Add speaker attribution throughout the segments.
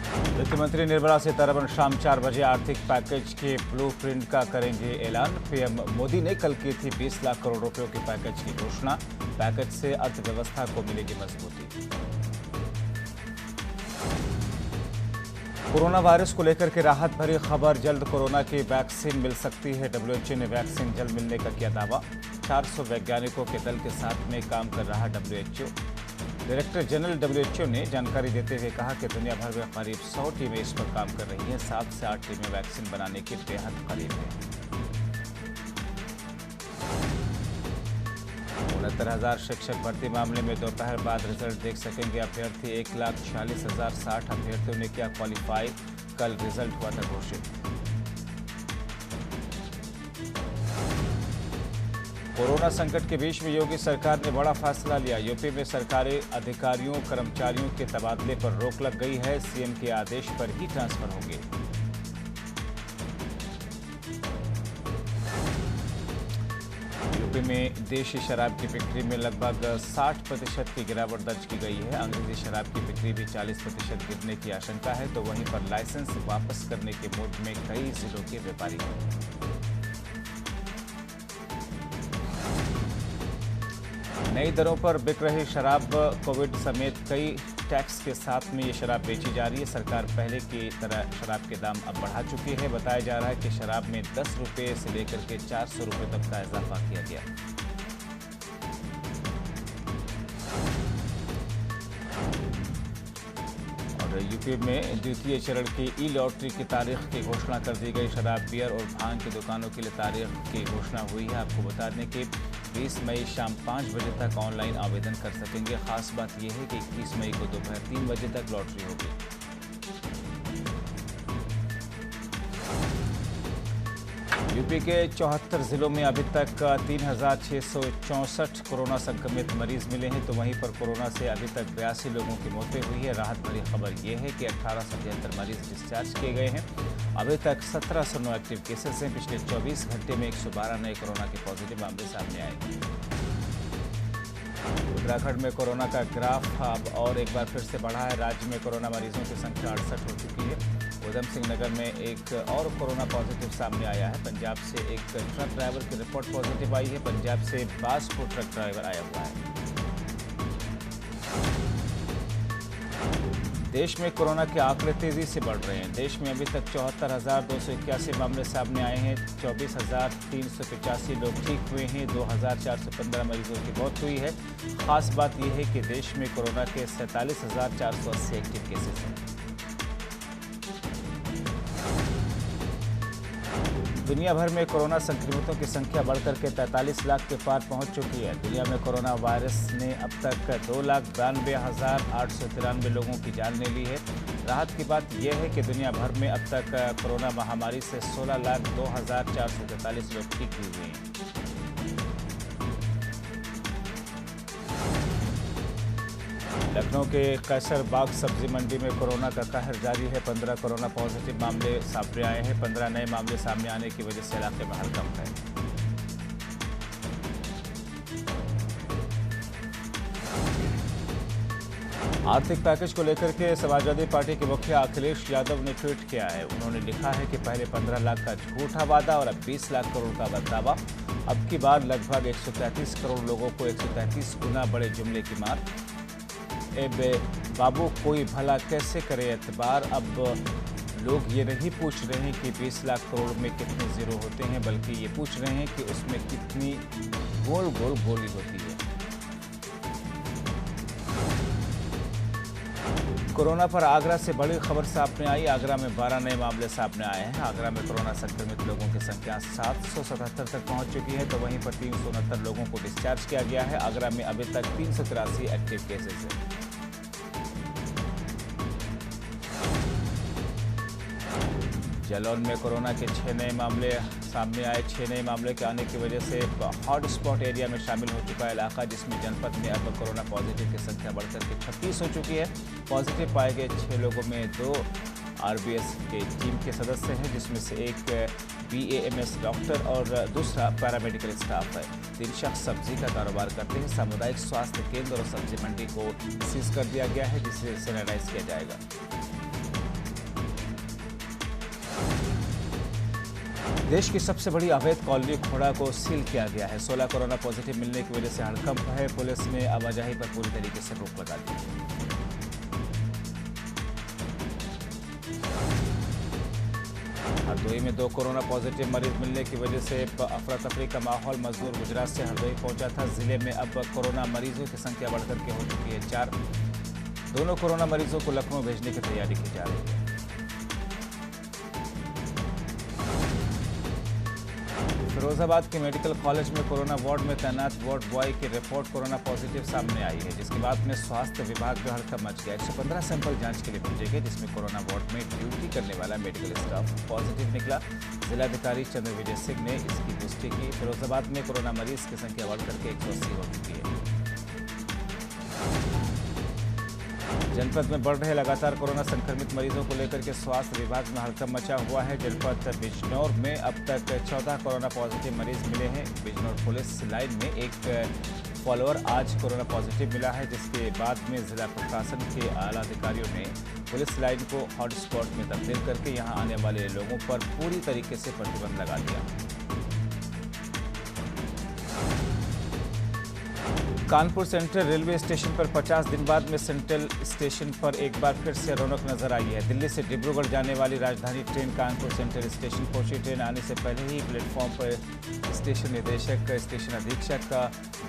Speaker 1: वित्त मंत्री निर्मला सीतारमण शाम 4 बजे आर्थिक पैकेज के ब्लूप्रिंट का करेंगे ऐलान। पीएम मोदी ने कल की थी 20 लाख करोड़ रुपयों के पैकेज की घोषणा। पैकेज से अर्थव्यवस्था को मिलेगी मजबूती। कोरोना वायरस को लेकर के राहत भरी खबर, जल्द कोरोना की वैक्सीन मिल सकती है। डब्ल्यूएचओ ने वैक्सीन जल्द मिलने का किया दावा। 400 वैज्ञानिकों के दल के साथ में काम कर रहा डब्ल्यूएचओ। डायरेक्टर जनरल डब्ल्यूएचओ ने जानकारी देते हुए कहा कि दुनिया भर में करीब 100 टीमें इस पर काम कर रही हैं। 7 से 8 टीमें वैक्सीन बनाने के बेहद करीब हैं। 69,000 शिक्षक भर्ती मामले में दोपहर बाद रिजल्ट देख सकेंगे अभ्यर्थी। 1,40,060 अभ्यर्थियों ने किया क्वालिफाई। कल रिजल्ट हुआ था घोषित। कोरोना संकट के बीच में योगी सरकार ने बड़ा फैसला लिया। यूपी में सरकारी अधिकारियों कर्मचारियों के तबादले पर रोक लग गई है। सीएम के आदेश पर ही ट्रांसफर होंगे। यूपी में देशी शराब की बिक्री में लगभग 60% की गिरावट दर्ज की गई है। अंग्रेजी शराब की बिक्री भी 40% गिरने की आशंका है। तो वहीं पर लाइसेंस वापस करने के मूड में कई जिलों के व्यापारी हैं। नई दरों पर बिक रही शराब, कोविड समेत कई टैक्स के साथ में ये शराब बेची जा रही है। सरकार पहले की तरह शराब के दाम अब बढ़ा चुकी है। बताया जा रहा है कि शराब में 10 रुपये से लेकर के 400 रुपये तक का इजाफा किया गया। और यूपी में द्वितीय चरण की ई लॉटरी की तारीख की घोषणा कर दी गई। शराब, बियर और भांग की दुकानों के लिए तारीख की घोषणा हुई है। आपको बता दें कि 20 मई शाम 5 बजे तक ऑनलाइन आवेदन कर सकेंगे। खास बात यह है कि 21 मई को दोपहर 3 बजे तक लॉटरी होगी। यूपी के 74 जिलों में अभी तक 3,664 कोरोना संक्रमित मरीज मिले हैं। तो वहीं पर कोरोना से अभी तक 82 लोगों की मौतें हुई है। राहत भरी खबर यह है कि 1873 मरीज डिस्चार्ज किए गए हैं। अभी तक 1709 एक्टिव केसेस हैं। पिछले 24 घंटे में 112 नए कोरोना के पॉजिटिव मामले सामने आए। उत्तराखंड में कोरोना का ग्राफ अब और एक बार फिर से बढ़ा है। राज्य में कोरोना मरीजों की संख्या 68 हो चुकी है। उधम सिंह नगर में एक और कोरोना पॉजिटिव सामने आया है। पंजाब से एक ट्रक ड्राइवर की रिपोर्ट पॉजिटिव आई है। पंजाब से बासपुर ट्रक ड्राइवर आया हुआ है। देश में कोरोना के आंकड़े तेजी से बढ़ रहे हैं। देश में अभी तक 74,281 मामले सामने आए हैं। 24,385 लोग ठीक हुए हैं। 2,415 मरीजों की मौत हुई है। खास बात यह है कि देश में कोरोना के 47,480 एक्टिव केसेस हैं। दुनिया भर में कोरोना संक्रमितों की संख्या बढ़कर के 43 लाख के पार पहुंच चुकी है। दुनिया में कोरोना वायरस ने अब तक 2,92,893 लोगों की जान ले ली है। राहत की बात यह है कि दुनिया भर में अब तक कोरोना महामारी से 16,02,443 लोग ठीक हुए हैं। लखनऊ के कैसर बाग सब्जी मंडी में कोरोना का कहर जारी है। 15 कोरोना पॉजिटिव मामले सामने आए हैं। 15 नए मामले सामने आने की वजह से इलाके में हड़कंप है। आर्थिक पैकेज को लेकर के समाजवादी पार्टी के मुखिया अखिलेश यादव ने ट्वीट किया है। उन्होंने लिखा है कि पहले 15 लाख का झूठा वादा और अब 20 लाख करोड़ का दावा। अब की बार लगभग 133 करोड़ लोगों को 133 गुना बड़े जुमले की मार। बाबू कोई भला कैसे करे एतबार। अब लोग ये नहीं पूछ रहे हैं कि 20 लाख करोड़ में कितने जीरो होते हैं, बल्कि ये पूछ रहे हैं कि उसमें कितनी गोल गोल गोली होती है। कोरोना पर आगरा से बड़ी खबर सामने आई। आगरा में 12 नए मामले सामने आए हैं। आगरा में कोरोना संक्रमित लोगों की संख्या 777 तक पहुंच चुकी है। तो वहीं पर 369 लोगों को डिस्चार्ज किया गया है। आगरा में अभी तक 383 एक्टिव केसेस हैं। जालौन में कोरोना के 6 नए मामले सामने आए। 6 नए मामले के आने की वजह से हॉटस्पॉट एरिया में शामिल हो चुका है इलाका, जिसमें जनपद में अब कोरोना पॉजिटिव की संख्या बढ़कर के 36 हो चुकी है। पॉजिटिव पाए गए 6 लोगों में 2 आरबीएस के टीम के सदस्य हैं, जिसमें से एक बीएएमएस डॉक्टर और दूसरा पैरामेडिकल स्टाफ है। 3 शख्स सब्जी का कारोबार करते हैं। सामुदायिक स्वास्थ्य केंद्र और सब्जी मंडी को सीज कर दिया गया है, जिसे सैनिटाइज किया जाएगा। देश की सबसे बड़ी अवैध कॉलोनी खोड़ा को सील किया गया है। 16 कोरोना पॉजिटिव मिलने की वजह से हड़कंप है। पुलिस ने आवाजाही पर पूरी तरीके से रोक लगा दी। हरदोई में 2 कोरोना पॉजिटिव मरीज मिलने की वजह से अफरा तफरी का माहौल। मजदूर गुजरात से हरदोई पहुंचा था। जिले में अब कोरोना मरीजों की संख्या बढ़कर के हो चुकी है 4। दोनों कोरोना मरीजों को लखनऊ भेजने की तैयारी की जा रही है। फिरोजाबाद के मेडिकल कॉलेज में कोरोना वार्ड में तैनात वार्ड बॉय की रिपोर्ट कोरोना पॉजिटिव सामने आई है, जिसके बाद में स्वास्थ्य विभाग में हड़कंप मच गया। 115 सैंपल जांच के लिए भेजे गए, जिसमें कोरोना वार्ड में ड्यूटी करने वाला मेडिकल स्टाफ पॉजिटिव निकला। जिलाधिकारी चंद्र विजय सिंह ने इसकी पुष्टि की। फिरोजाबाद में कोरोना मरीज की संख्या बढ़कर के 180 हो चुकी है। जनपद में बढ़ रहे लगातार कोरोना संक्रमित मरीजों को लेकर के स्वास्थ्य विभाग में हड़कंप मचा हुआ है। जनपद बिजनौर में अब तक 14 कोरोना पॉजिटिव मरीज मिले हैं। बिजनौर पुलिस लाइन में एक फॉलोअर आज कोरोना पॉजिटिव मिला है, जिसके बाद में जिला प्रशासन के आला अधिकारियों ने पुलिस लाइन को हॉटस्पॉट में तब्दील करके यहां आने वाले लोगों पर पूरी तरीके से प्रतिबंध लगा दिया। कानपुर सेंट्रल रेलवे स्टेशन पर 50 दिन बाद में सेंट्रल स्टेशन पर एक बार फिर से रौनक नजर आई है। दिल्ली से डिब्रूगढ़ जाने वाली राजधानी ट्रेन कानपुर सेंट्रल स्टेशन पहुंची। ट्रेन आने से पहले ही प्लेटफॉर्म पर स्टेशन निदेशक, स्टेशन अधीक्षक,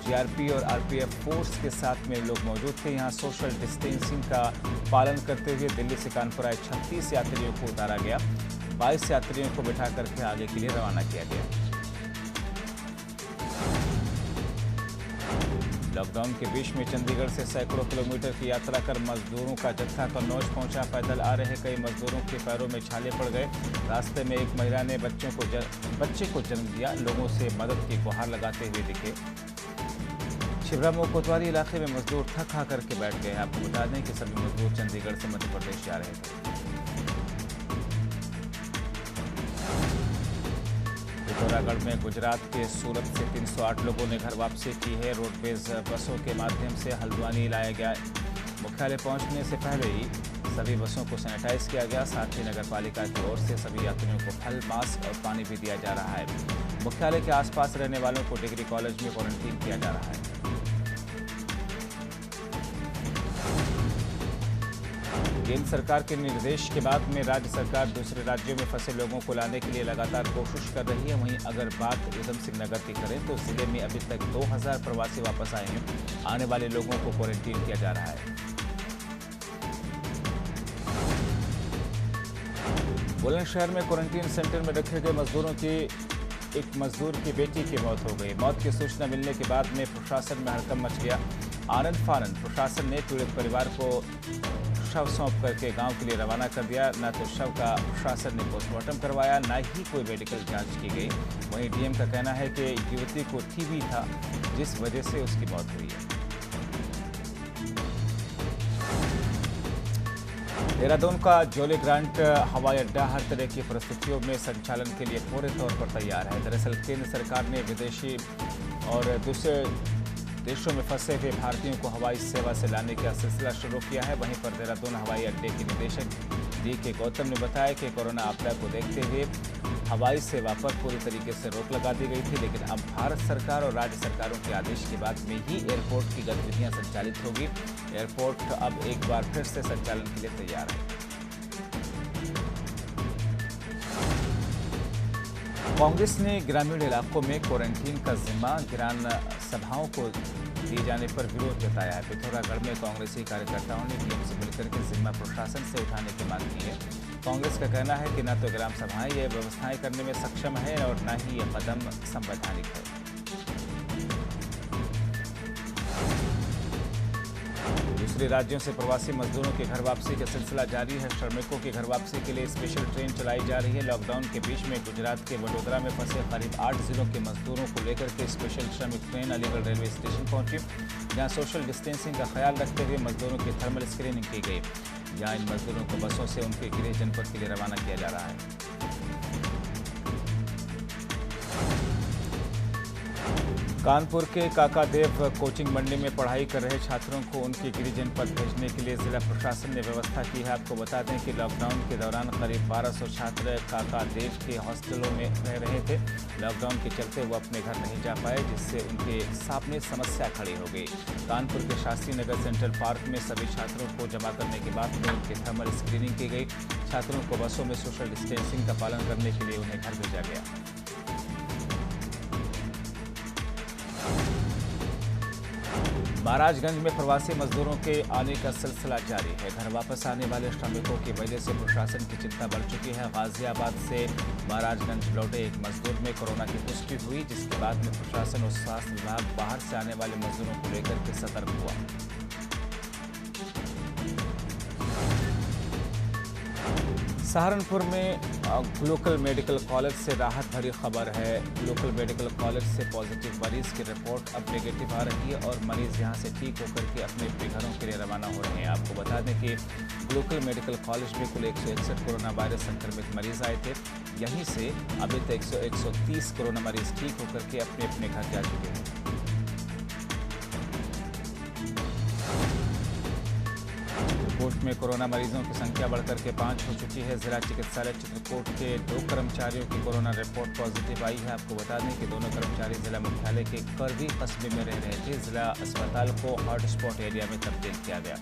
Speaker 1: जीआरपी और आरपीएफ फोर्स के साथ में लोग मौजूद थे। यहां सोशल डिस्टेंसिंग का पालन करते हुए दिल्ली से कानपुर आए 36 यात्रियों को उतारा गया। 22 यात्रियों को बिठा करके आगे के लिए रवाना किया गया। लॉकडाउन के बीच में चंडीगढ़ से सैकड़ों किलोमीटर की यात्रा कर मजदूरों का जत्था कन्नौज पहुंचा। पैदल आ रहे कई मजदूरों के पैरों में छाले पड़ गए। रास्ते में एक महिला ने बच्चे को जन्म दिया। लोगों से मदद की गुहार लगाते हुए दिखे। छिबरामऊ कोतवाली इलाके में मजदूर थक खा करके बैठ गए। आपको बता दें कि सभी मजदूर चंडीगढ़ से मध्य प्रदेश जा रहे थे। पिथौरागढ़ में गुजरात के सूरत से 308 लोगों ने घर वापसी की है। रोडवेज बसों के माध्यम से हल्द्वानी लाया गया। मुख्यालय पहुंचने से पहले ही सभी बसों को सैनिटाइज किया गया। साथ ही नगर पालिका की ओर से सभी यात्रियों को फल, मास्क और पानी भी दिया जा रहा है। मुख्यालय के आसपास रहने वालों को डिग्री कॉलेज में क्वारंटीन किया जा रहा है। केंद्र सरकार के निर्देश के बाद में राज्य सरकार दूसरे राज्यों में फंसे लोगों को लाने के लिए लगातार कोशिश कर रही है। वहीं अगर बात उधम सिंह नगर की करें तो जिले में अभी तक 2000 प्रवासी वापस आए हैं। आने वाले लोगों को क्वारंटीन किया जा रहा है। बुलंदशहर में क्वारंटीन सेंटर में रखे गए मजदूरों की एक मजदूर की बेटी की मौत हो गई। मौत की सूचना मिलने के बाद में प्रशासन में हड़कंप मच गया। आनंद फानंद प्रशासन ने पीड़ित परिवार को शव सौंप करके गांव के लिए रवाना कर दिया। न तो शव का प्रशासन ने पोस्टमार्टम करवाया, न ही कोई मेडिकल जांच की गई। वहीं डीएम का कहना है कि युवती को टीबी था, जिस वजह से उसकी मौत हुई है। देहरादून का जोली ग्रांट हवाई अड्डा हर तरह की परिस्थितियों में संचालन के लिए पूरे तौर पर तैयार है। दरअसल केंद्र सरकार ने विदेशी और दूसरे देशों में फंसे हुए भारतीयों को हवाई सेवा से लाने का सिलसिला शुरू किया है। वहीं पर देहरादून हवाई अड्डे के निदेशक DK गौतम ने बताया कि कोरोना आपदा को देखते हुए हवाई सेवा पर पूरी तरीके से रोक लगा दी गई थी, लेकिन अब भारत सरकार और राज्य सरकारों के आदेश के बाद में ही एयरपोर्ट की गतिविधियां संचालित होगी। एयरपोर्ट अब एक बार फिर से संचालन के लिए तैयार है। कांग्रेस ने ग्रामीण इलाकों में क्वारंटीन का जिम्मा ग्राम सभाओं को दिए जाने पर विरोध जताया है। पिथौरागढ़ में कांग्रेसी कार्यकर्ताओं ने डीएम से मिलकर के जिम्मा प्रशासन से उठाने की मांग की है। कांग्रेस का कहना है कि न तो ग्राम सभाएं ये व्यवस्थाएं करने में सक्षम है और न ही ये कदम संवैधानिक है। दूसरे राज्यों से प्रवासी मजदूरों की घर वापसी का सिलसिला जारी है। श्रमिकों की घर वापसी के लिए स्पेशल ट्रेन चलाई जा रही है। लॉकडाउन के बीच में गुजरात के वडोदरा में फंसे करीब 8 जिलों के मजदूरों को लेकर के स्पेशल श्रमिक ट्रेन अलीगढ़ रेलवे स्टेशन पहुंची, जहां सोशल डिस्टेंसिंग का ख्याल रखते हुए मजदूरों की थर्मल स्क्रीनिंग की गई। जहां इन मजदूरों को बसों से उनके गृह जनपद के लिए रवाना किया जा रहा है। कानपुर के काकादेव कोचिंग मंडी में पढ़ाई कर रहे छात्रों को उनके गृह जनपद भेजने के लिए जिला प्रशासन ने व्यवस्था की है। आपको बता दें कि लॉकडाउन के दौरान करीब 1200 छात्र काकादेव के हॉस्टलों में रह रहे थे। लॉकडाउन के चलते वो अपने घर नहीं जा पाए, जिससे उनके सामने समस्या खड़ी हो गई। कानपुर के शास्त्री नगर सेंट्रल पार्क में सभी छात्रों को जमा करने के बाद में उनकी थर्मल स्क्रीनिंग की गई। छात्रों को बसों में सोशल डिस्टेंसिंग का पालन करने के लिए उन्हें घर भेजा गया। महाराजगंज में प्रवासी मजदूरों के आने का सिलसिला जारी है। घर वापस आने वाले श्रमिकों की वजह से प्रशासन की चिंता बढ़ चुकी है। गाजियाबाद से महाराजगंज लौटे एक मजदूर में कोरोना की पुष्टि हुई, जिसके बाद में प्रशासन और स्वास्थ्य विभाग बाहर से आने वाले मजदूरों को लेकर के सतर्क हुआ। सहारनपुर में ग्लोकल मेडिकल कॉलेज से राहत भरी खबर है। ग्लोकल मेडिकल कॉलेज से पॉजिटिव मरीज की रिपोर्ट अब नेगेटिव आ रही है और मरीज यहां से ठीक होकर के अपने अपने घरों के लिए रवाना हो रहे हैं। आपको बता दें कि ग्लोकल मेडिकल कॉलेज में कुल 161 कोरोना वायरस संक्रमित मरीज आए थे। यहीं से अभी तक 130 कोरोना मरीज ठीक होकर के अपने अपने घर जा चुके हैं। चित्रकूट में कोरोना मरीजों की संख्या बढ़कर के 5 हो चुकी है। जिला चिकित्सालय चित्रकूट के 2 कर्मचारियों की कोरोना रिपोर्ट पॉजिटिव आई है। आपको बता दें कि दोनों कर्मचारी जिला मुख्यालय के करवी कस्बे में रह रहे थे। जिला अस्पताल को हॉटस्पॉट एरिया में तब्दील किया गया।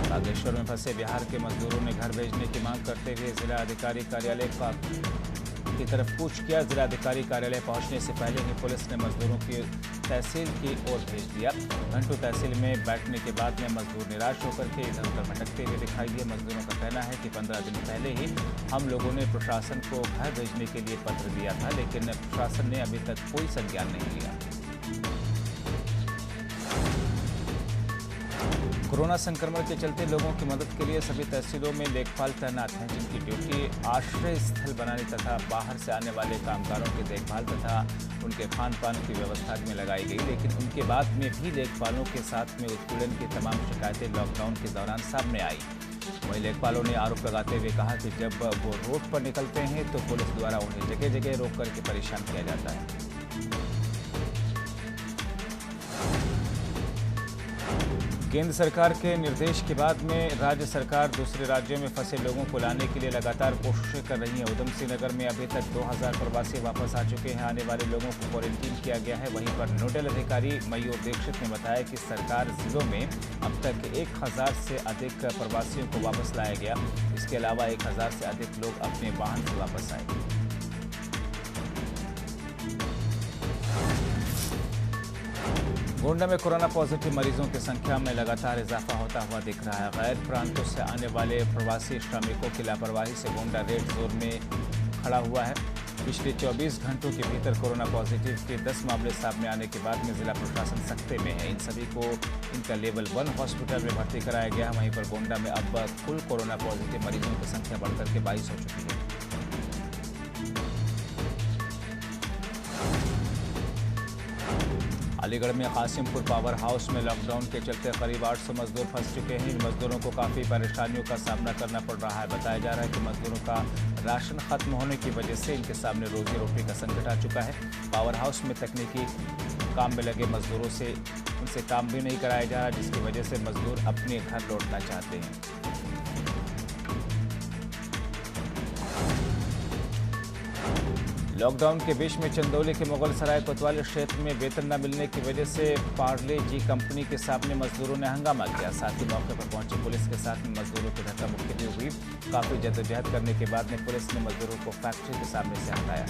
Speaker 1: बागेश्वर में फंसे बिहार के मजदूरों ने घर भेजने की मांग करते हुए जिला अधिकारी कार्यालय की तरफ कूच किया। जिलाधिकारी कार्यालय पहुंचने से पहले ही पुलिस ने मजदूरों की तहसील की ओर भेज दिया। घंटों तहसील में बैठने के बाद में मजदूर निराश होकर के इधर उधर भटकते हुए दिखाई दिए। मजदूरों का कहना है कि 15 दिन पहले ही हम लोगों ने प्रशासन को घर भेजने के लिए पत्र दिया था, लेकिन प्रशासन ने अभी तक कोई संज्ञान नहीं लिया। कोरोना संक्रमण के चलते लोगों की मदद के लिए सभी तहसीलों में लेखपाल तैनात हैं, जिनकी ड्यूटी आश्रय स्थल बनाने तथा बाहर से आने वाले कामगारों की देखभाल तथा उनके खान पान की व्यवस्था में लगाई गई। लेकिन उनके बाद में भी लेखपालों के साथ में उत्पीड़न की तमाम शिकायतें लॉकडाउन के दौरान सामने आई। वहीं लेखपालों ने आरोप लगाते हुए कहा कि जब वो रोड पर निकलते हैं तो पुलिस द्वारा उन्हें जगह जगह रोक करके परेशान किया जाता है। केंद्र सरकार के निर्देश के बाद में राज्य सरकार दूसरे राज्यों में फंसे लोगों को लाने के लिए लगातार कोशिशें कर रही है। उधमसिंह नगर में अभी तक 2000 प्रवासी वापस आ चुके हैं। आने वाले लोगों को क्वारंटीन किया गया है। वहीं पर नोडल अधिकारी मयूर दीक्षित ने बताया कि सरकार जिलों में अब तक 1000 से अधिक प्रवासियों को वापस लाया गया। इसके अलावा 1000 से अधिक लोग अपने वाहन से वापस आए। गोंडा में कोरोना पॉजिटिव मरीजों की संख्या में लगातार इजाफा होता हुआ दिख रहा है। गैर प्रांतों से आने वाले प्रवासी श्रमिकों की लापरवाही से गोंडा रेड जोन में खड़ा हुआ है। पिछले 24 घंटों के भीतर कोरोना पॉजिटिव के 10 मामले सामने आने के बाद में जिला प्रशासन सख्ते में है। इन सभी को इनका लेवल 1 हॉस्पिटल में भर्ती कराया गया। वहीं पर गोंडा में अब कुल कोरोना पॉजिटिव मरीजों की संख्या बढ़कर के 22 हो चुकी है। अलीगढ़ में कासिमपुर पावर हाउस में लॉकडाउन के चलते करीब 800 मजदूर फंस चुके हैं। इन मजदूरों को काफ़ी परेशानियों का सामना करना पड़ रहा है। बताया जा रहा है कि मजदूरों का राशन खत्म होने की वजह से इनके सामने रोजी रोटी का संकट आ चुका है। पावर हाउस में तकनीकी काम में लगे मजदूरों से उनसे काम भी नहीं कराया जा रहा, जिसकी वजह से मजदूर अपने घर लौटना चाहते हैं। लॉकडाउन के बीच में चंदौली के मुगल सराय कोतवाली क्षेत्र में वेतन न मिलने की वजह से पार्ले जी कंपनी के सामने मजदूरों ने हंगामा किया। साथ ही मौके पर पहुंचे पुलिस के साथ में मजदूरों की धक्का मुक्की भी हुई। काफी जद्दोजहद करने के बाद में पुलिस ने मजदूरों को फैक्ट्री के सामने से हटाया।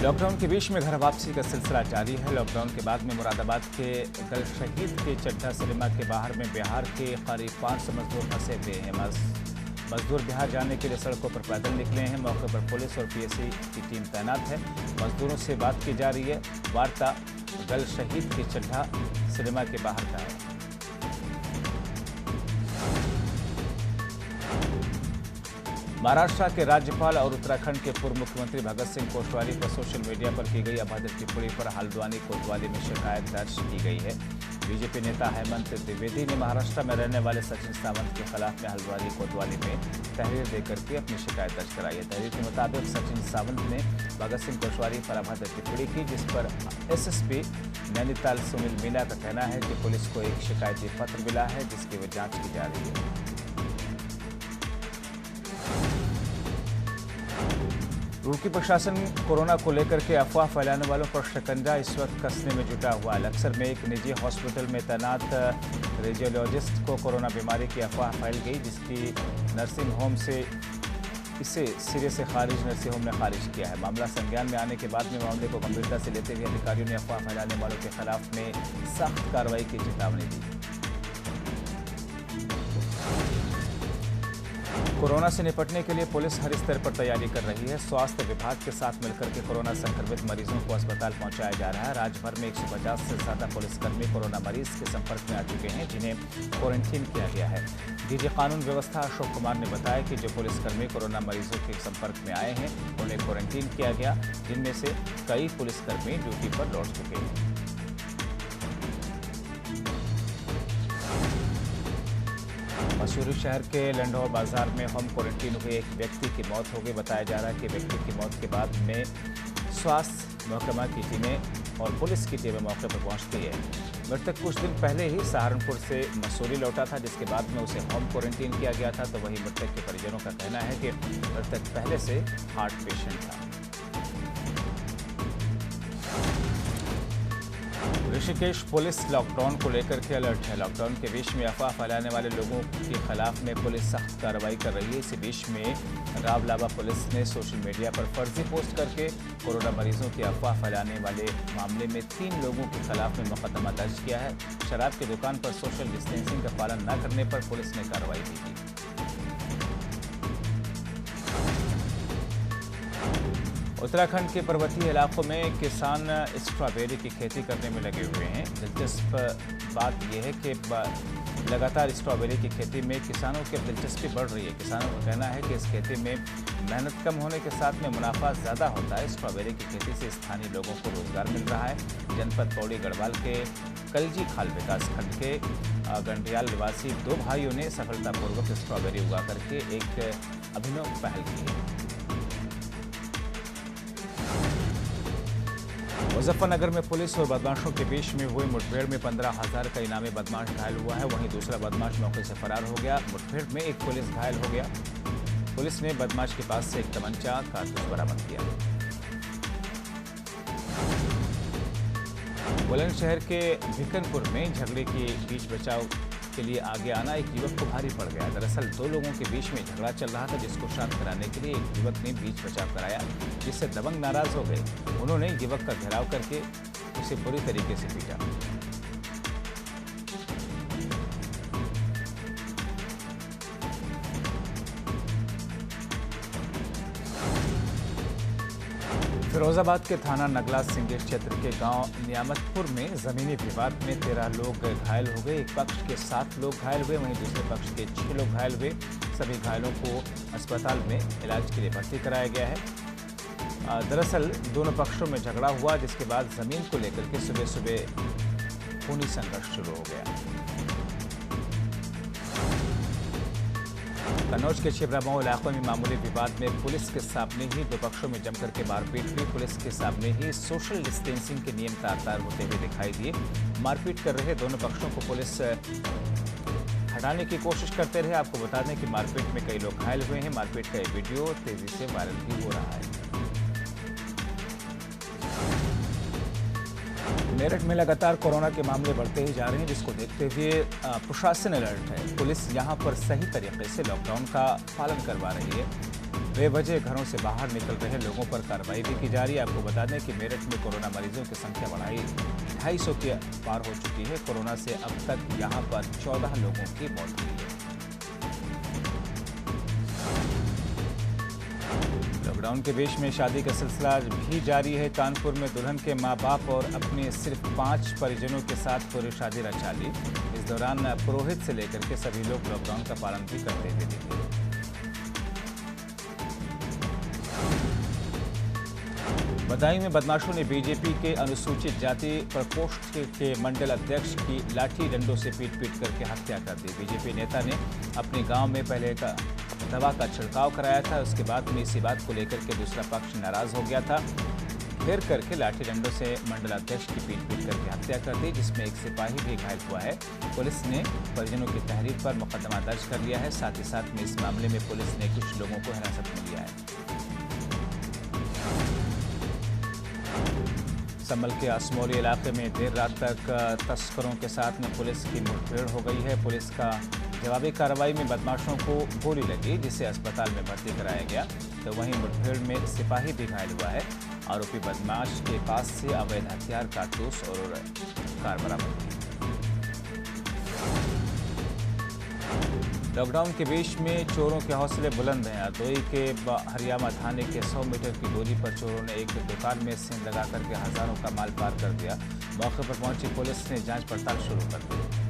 Speaker 1: लॉकडाउन के बीच में घर वापसी का सिलसिला जारी है। लॉकडाउन के बाद में मुरादाबाद के गल शहीद के चड्ढा सिनेमा के बाहर में बिहार के करीब 500 मजदूर फंसे हुए हैं। मजदूर बिहार जाने के लिए सड़कों पर पैदल निकले हैं। मौके पर पुलिस और पीएससी की टीम तैनात है। मजदूरों से बात की जा रही है। वार्ता गल शहीद के चड्ढा सिनेमा के बाहर का है। महाराष्ट्र के राज्यपाल और उत्तराखंड के पूर्व मुख्यमंत्री भगत सिंह कोश्यारी पर सोशल मीडिया पर की गई अभद्र टिप्पणी पर हल्द्वानी कोतवाली में शिकायत दर्ज की गई है। बीजेपी नेता हेमंत द्विवेदी ने महाराष्ट्र में रहने वाले सचिन सावंत के खिलाफ में हल्द्वानी कोतवाली में तहरीर देकर के अपनी शिकायत दर्ज कराई है। तहरीर के मुताबिक सचिन सावंत ने भगत सिंह कोश्यारी पर अभद्र टिप्पणी की, जिस पर एसएसपी नैनीताल सुनील मीना का कहना है कि पुलिस को एक शिकायती पत्र मिला है जिसकी वह जांच की जा रही है। रुड़की प्रशासन कोरोना को लेकर के अफवाह फैलाने वालों पर शिकंजा इस वक्त कसने में जुटा हुआ है। लक्सर में एक निजी हॉस्पिटल में तैनात रेडियोलॉजिस्ट को कोरोना बीमारी की अफवाह फैल गई, जिसकी नर्सिंग होम से इसे सिरे से खारिज नर्सिंग होम ने खारिज किया है। मामला संज्ञान में आने के बाद में मामले को गंभीरता से लेते हुए अधिकारियों ने अफवाह फैलाने वालों के खिलाफ में सख्त कार्रवाई की चेतावनी दी। कोरोना से निपटने के लिए पुलिस हर स्तर पर तैयारी कर रही है। स्वास्थ्य विभाग के साथ मिलकर के कोरोना संक्रमित मरीजों को अस्पताल पहुंचाया जा रहा है। राज्य भर में 150 से ज्यादा पुलिसकर्मी कोरोना मरीज के संपर्क में आ चुके हैं, जिन्हें क्वारंटीन किया गया है। डीजी कानून व्यवस्था अशोक कुमार ने बताया कि जो पुलिसकर्मी कोरोना मरीजों के संपर्क में आए हैं उन्हें क्वारंटीन किया गया, जिनमें से कई पुलिसकर्मी ड्यूटी पर लौट चुके हैं। मसूरी शहर के लंडौर बाजार में होम क्वारंटीन हुए एक व्यक्ति की मौत हो गई। बताया जा रहा है कि व्यक्ति की मौत के बाद में स्वास्थ्य महकमा की टीमें और पुलिस की टीमें मौके पर पहुंच गई है। मृतक कुछ दिन पहले ही सहारनपुर से मसूरी लौटा था, जिसके बाद में उसे होम क्वारंटीन किया गया था। तो वहीं मृतक के परिजनों का कहना है कि मृतक पहले से हार्ट पेशेंट था। ऋषिकेश पुलिस लॉकडाउन को लेकर के अलर्ट है। लॉकडाउन के बीच में अफवाह फैलाने वाले लोगों के खिलाफ में पुलिस सख्त कार्रवाई कर रही है। इसी बीच में रावलाबा पुलिस ने सोशल मीडिया पर फर्जी पोस्ट करके कोरोना मरीजों की अफवाह फैलाने वाले मामले में 3 लोगों के खिलाफ में मुकदमा दर्ज किया है। शराब की दुकान पर सोशल डिस्टेंसिंग का पालन न करने पर पुलिस ने कार्रवाई की थी। उत्तराखंड के पर्वतीय इलाकों में किसान स्ट्रॉबेरी की खेती करने में लगे हुए हैं। दिलचस्प बात यह है कि लगातार स्ट्रॉबेरी की खेती में किसानों की दिलचस्पी बढ़ रही है। किसानों का कहना है कि इस खेती में मेहनत कम होने के साथ में मुनाफा ज़्यादा होता है। स्ट्रॉबेरी की खेती से स्थानीय लोगों को रोजगार मिल रहा है। जनपद पौड़ी गढ़वाल के कलजी खाल विकास खंड के गंडियाल निवासी 2 भाइयों ने सफलतापूर्वक स्ट्रॉबेरी उगा करके एक अभिनव पहल की है। मुजफ्फरनगर में पुलिस और बदमाशों के बीच में हुई मुठभेड़ में 15,000 का इनामी बदमाश घायल हुआ है। वहीं दूसरा बदमाश मौके से फरार हो गया। मुठभेड़ में एक पुलिस घायल हो गया। पुलिस ने बदमाश के पास से एक तमंचा कारतूस बरामद किया। बुलंदशहर के भिकनपुर में झगड़े के बीच बचाव के लिए आगे आना एक युवक को भारी पड़ गया। दरअसल 2 लोगों के बीच में झगड़ा चल रहा था, जिसको शांत कराने के लिए एक युवक ने बीच बचाव कराया, जिससे दबंग नाराज हो गए। उन्होंने युवक का घेराव करके उसे बुरी तरीके से पीटा। फिरोजाबाद के थाना नगला सिंगेर क्षेत्र के गांव नियामतपुर में जमीनी विवाद में 13 लोग घायल हो गए। एक पक्ष के 7 लोग घायल हुए, वहीं दूसरे पक्ष के 6 लोग घायल हुए। सभी घायलों को अस्पताल में इलाज के लिए भर्ती कराया गया है। दरअसल दोनों पक्षों में झगड़ा हुआ, जिसके बाद जमीन को लेकर के सुबह सुबह खूनी संघर्ष शुरू हो गया। कन्नौज के छिबरामऊ इलाकों में मामूली विवाद में पुलिस के सामने ही 2 पक्षों में जमकर के मारपीट हुई। पुलिस के सामने ही सोशल डिस्टेंसिंग के नियम तार-तार होते हुए दिखाई दिए। मारपीट कर रहे दोनों पक्षों को पुलिस हटाने की कोशिश करते रहे। आपको बता दें कि मारपीट में कई लोग घायल हुए हैं। मारपीट का एक वीडियो तेजी से वायरल भी हो रहा है। मेरठ में लगातार कोरोना के मामले बढ़ते ही जा रहे हैं, जिसको देखते हुए प्रशासन अलर्ट है। पुलिस यहां पर सही तरीके से लॉकडाउन का पालन करवा रही है। बेवजह घरों से बाहर निकल रहे लोगों पर कार्रवाई भी की जा रही है। आपको बता दें कि मेरठ में कोरोना मरीजों की संख्या बढ़ाई 250 के पार हो चुकी है। कोरोना से अब तक यहां पर 14 लोगों की मौत हुई है। लॉकडाउन के बीच में शादी का सिलसिला भी जारी है। कानपुर में दुल्हन के मां बाप और अपने सिर्फ 5 परिजनों के साथ पूरी शादी रचा ली। इस दौरान पुरोहित से लेकर के सभी लोग लॉकडाउन का पालन भी करते हुए दिखे। बदायूं में बदमाशों ने बीजेपी के अनुसूचित जाति प्रकोष्ठ के मंडल अध्यक्ष की लाठी डंडों से पीट करके हत्या कर दी। बीजेपी नेता ने अपने गांव में पहले दवा का छिड़काव कराया था। उसके बाद में इसी बात को लेकर के दूसरा पक्ष नाराज हो गया था। घेर करके लाठी डंडों से मंडल अध्यक्ष की पीट करके हत्या कर दी, जिसमें एक सिपाही भी घायल हुआ है। पुलिस ने परिजनों की तहरीर पर मुकदमा दर्ज कर लिया है। साथ ही साथ में इस मामले में पुलिस ने कुछ लोगों को हिरासत में लिया है। संभल के असमौली इलाके में देर रात तक तस्करों के साथ में पुलिस की मुठभेड़ हो गई है। पुलिस का जवाबी कार्रवाई में बदमाशों को गोली लगी, जिसे अस्पताल में भर्ती कराया गया। तो वहीं मुठभेड़ में सिपाही भी घायल हुआ है। आरोपी बदमाश के पास से अवैध हथियार, कारतूस और कार बरामद की। लॉकडाउन के बीच में चोरों के हौसले बुलंद हैं। हरदोई के हरियामा थाने के 100 मीटर की दूरी पर चोरों ने एक दुकान में सेंध लगा करके हजारों का माल पार कर दिया। मौके पर पहुंची पुलिस ने जांच पड़ताल शुरू कर दी।